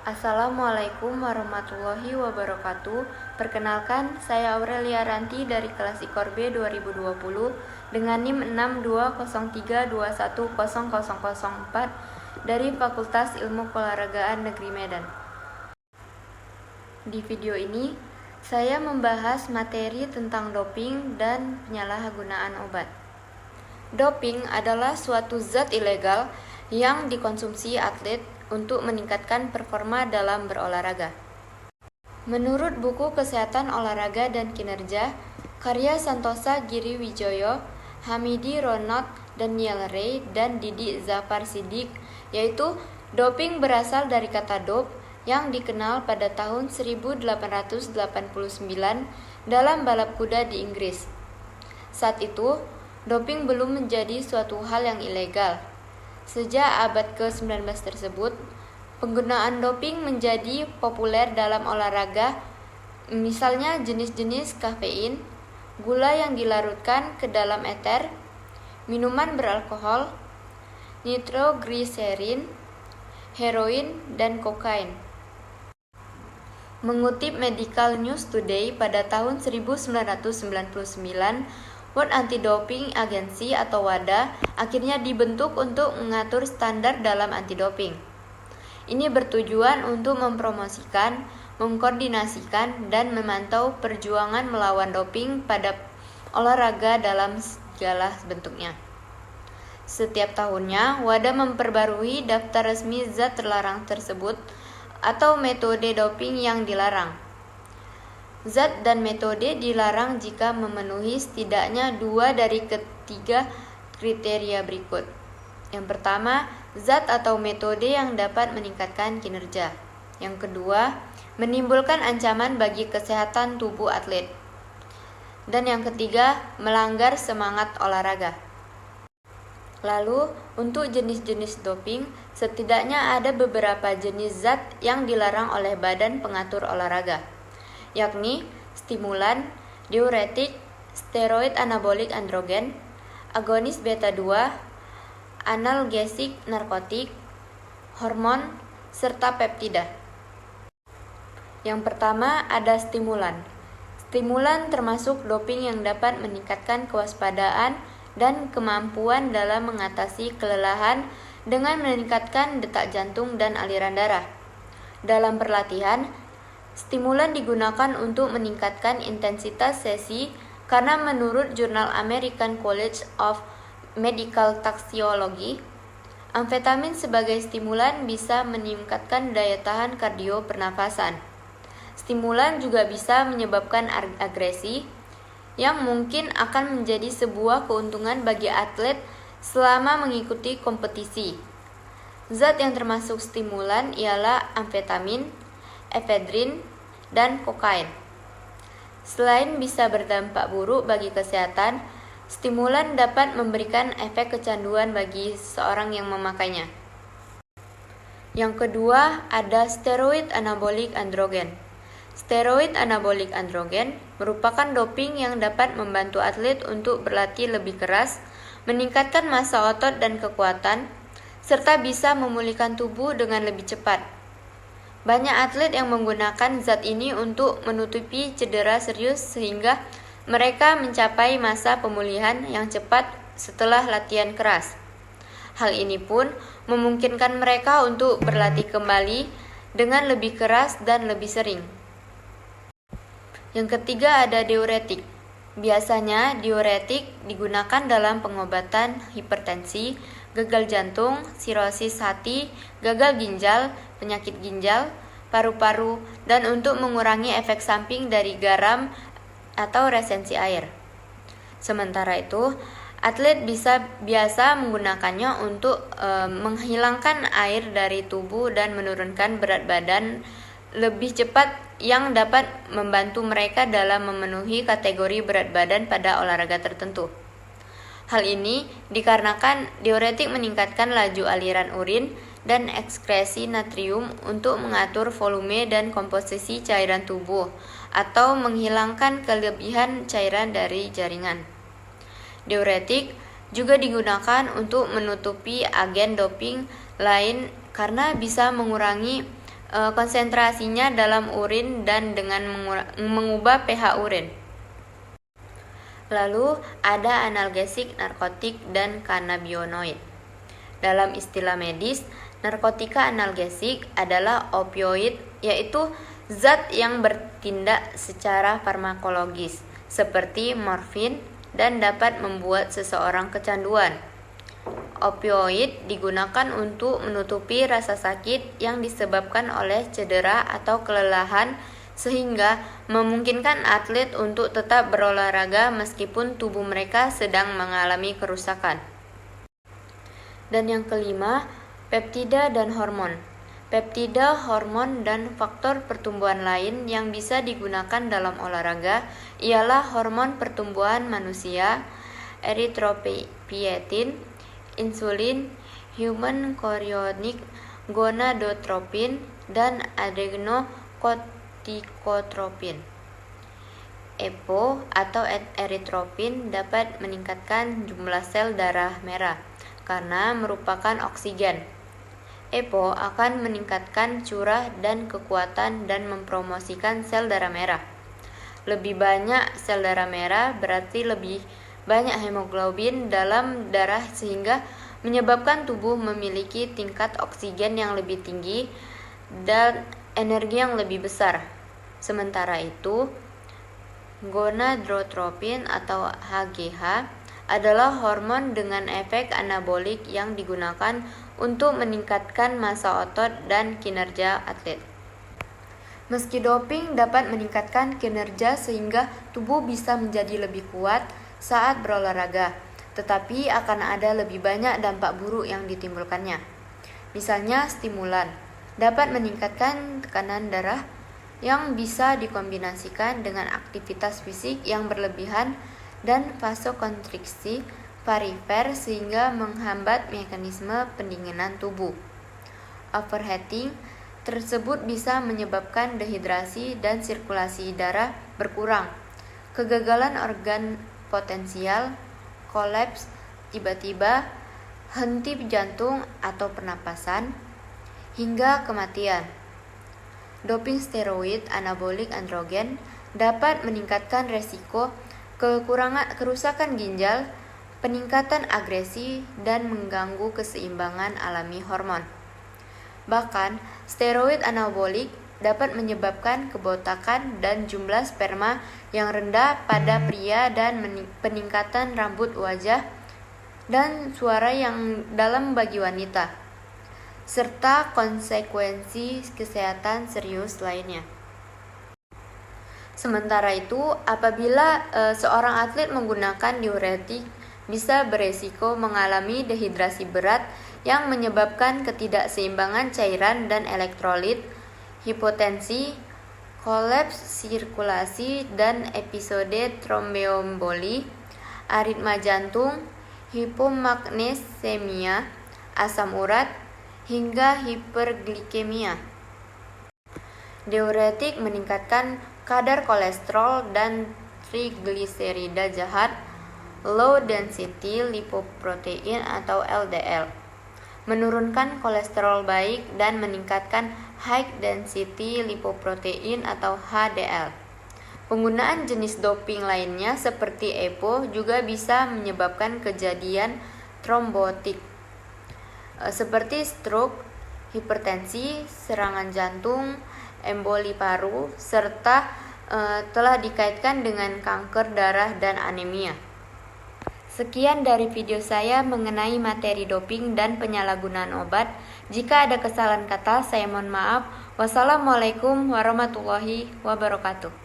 Assalamualaikum warahmatullahi wabarakatuh. Perkenalkan, saya Aurelia Ranti dari kelas IKOR B 2020 dengan NIM 6203210004 dari Fakultas Ilmu Keolahragaan Negeri Medan. Di video ini, saya membahas materi tentang doping dan penyalahgunaan obat. Doping adalah suatu zat ilegal yang dikonsumsi atlet untuk meningkatkan performa dalam berolahraga. Menurut buku Kesehatan Olahraga dan Kinerja, karya Santosa Giri Wijoyo, Hamidi Ronod, Daniel Ray, dan Didi Zafar Siddiq, yaitu doping berasal dari kata dop yang dikenal pada tahun 1889 dalam balap kuda di Inggris. Saat itu, doping belum menjadi suatu hal yang ilegal. Sejak abad ke-19 tersebut, penggunaan doping menjadi populer dalam olahraga, misalnya jenis-jenis kafein, gula yang dilarutkan ke dalam eter, minuman beralkohol, nitrogliserin, heroin, dan kokain. Mengutip Medical News Today pada tahun 1999, World Anti-Doping Agency atau WADA akhirnya dibentuk untuk mengatur standar dalam anti-doping. Ini bertujuan untuk mempromosikan, mengkoordinasikan, dan memantau perjuangan melawan doping pada olahraga dalam segala bentuknya. Setiap tahunnya, WADA memperbarui daftar resmi zat terlarang tersebut atau metode doping yang dilarang. Zat dan metode dilarang jika memenuhi setidaknya 2 dari ketiga kriteria berikut. Yang pertama, zat atau metode yang dapat meningkatkan kinerja. Yang kedua, menimbulkan ancaman bagi kesehatan tubuh atlet. Dan yang ketiga, melanggar semangat olahraga. Lalu, untuk jenis-jenis doping, setidaknya ada beberapa jenis zat yang dilarang oleh Badan Pengatur Olahraga, yakni stimulan, diuretik, steroid anabolik androgen, agonis beta 2, analgesik narkotik, hormon, serta peptida. Yang pertama ada stimulan. Stimulan termasuk doping yang dapat meningkatkan kewaspadaan dan kemampuan dalam mengatasi kelelahan dengan meningkatkan detak jantung dan aliran darah. Dalam perlatihan, stimulan digunakan untuk meningkatkan intensitas sesi karena menurut jurnal American College of Medical Toxicology, amfetamin sebagai stimulan bisa meningkatkan daya tahan kardio pernafasan. Stimulan juga bisa menyebabkan agresi yang mungkin akan menjadi sebuah keuntungan bagi atlet selama mengikuti kompetisi. Zat yang termasuk stimulan ialah amfetamin, efedrin, dan kokain. Selain bisa berdampak buruk bagi kesehatan, stimulan dapat memberikan efek kecanduan bagi seseorang yang memakainya. Yang kedua, ada steroid anabolik androgen. Steroid anabolik androgen merupakan doping yang dapat membantu atlet untuk berlatih lebih keras, meningkatkan massa otot dan kekuatan, serta bisa memulihkan tubuh dengan lebih cepat. Banyak atlet yang menggunakan zat ini untuk menutupi cedera serius sehingga mereka mencapai masa pemulihan yang cepat setelah latihan keras. Hal ini pun memungkinkan mereka untuk berlatih kembali dengan lebih keras dan lebih sering. Yang ketiga ada diuretik. Biasanya diuretik digunakan dalam pengobatan hipertensi, gagal jantung, sirosis hati, gagal ginjal, penyakit ginjal, paru-paru, dan untuk mengurangi efek samping dari garam atau resensi air. Sementara itu, atlet biasa menggunakannya untuk menghilangkan air dari tubuh dan menurunkan berat badan lebih cepat yang dapat membantu mereka dalam memenuhi kategori berat badan pada olahraga tertentu. Hal ini dikarenakan diuretik meningkatkan laju aliran urin dan ekskresi natrium untuk mengatur volume dan komposisi cairan tubuh atau menghilangkan kelebihan cairan dari jaringan. Diuretik juga digunakan untuk menutupi agen doping lain karena bisa mengurangi konsentrasinya dalam urin dan dengan mengubah pH urin. Lalu ada analgesik, narkotik, dan kanabinoid. Dalam istilah medis, narkotika analgesik adalah opioid, yaitu zat yang bertindak secara farmakologis seperti morfin dan dapat membuat seseorang kecanduan. Opioid digunakan untuk menutupi rasa sakit yang disebabkan oleh cedera atau kelelahan sehingga memungkinkan atlet untuk tetap berolahraga meskipun tubuh mereka sedang mengalami kerusakan. Dan yang kelima, peptida dan hormon. Peptida, hormon, dan faktor pertumbuhan lain yang bisa digunakan dalam olahraga ialah hormon pertumbuhan manusia, erythropoietin, insulin, human chorionic gonadotropin, dan adrenocorticotropin. EPO atau erythropoietin dapat meningkatkan jumlah sel darah merah karena merupakan oksigen. EPO akan meningkatkan curah dan kekuatan dan mempromosikan sel darah merah. Lebih banyak sel darah merah berarti lebih banyak hemoglobin dalam darah sehingga menyebabkan tubuh memiliki tingkat oksigen yang lebih tinggi dan energi yang lebih besar. Sementara itu, gonadotropin atau HGH adalah hormon dengan efek anabolik yang digunakan untuk meningkatkan massa otot dan kinerja atlet. Meski doping dapat meningkatkan kinerja sehingga tubuh bisa menjadi lebih kuat saat berolahraga, tetapi akan ada lebih banyak dampak buruk yang ditimbulkannya. Misalnya, stimulan dapat meningkatkan tekanan darah yang bisa dikombinasikan dengan aktivitas fisik yang berlebihan dan vasokonstriksi perifer sehingga menghambat mekanisme pendinginan tubuh. Overheating tersebut bisa menyebabkan dehidrasi dan sirkulasi darah berkurang, kegagalan organ potensial, kolaps tiba-tiba, henti jantung atau pernapasan, hingga kematian. Doping steroid anabolik androgen dapat meningkatkan resiko kerusakan ginjal, peningkatan agresi, dan mengganggu keseimbangan alami hormon. Bahkan, steroid anabolik dapat menyebabkan kebotakan dan jumlah sperma yang rendah pada pria dan peningkatan rambut wajah dan suara yang dalam bagi wanita, serta konsekuensi kesehatan serius lainnya. Sementara itu, apabila seorang atlet menggunakan diuretik, bisa beresiko mengalami dehidrasi berat yang menyebabkan ketidakseimbangan cairan dan elektrolit, hipotensi, kolaps sirkulasi dan episode tromboemboli, aritma jantung, hipomagnesemia, asam urat, hingga hiperglikemia. Diuretik meningkatkan kadar kolesterol dan trigliserida jahat, low density lipoprotein atau LDL, menurunkan kolesterol baik dan meningkatkan high density lipoprotein atau HDL. Penggunaan jenis doping lainnya seperti EPO juga bisa menyebabkan kejadian trombotik seperti stroke, hipertensi, serangan jantung, emboli paru, serta telah dikaitkan dengan kanker darah dan anemia. Sekian dari video saya mengenai materi doping dan penyalahgunaan obat. Jika ada kesalahan kata, saya mohon maaf. Wassalamualaikum warahmatullahi wabarakatuh.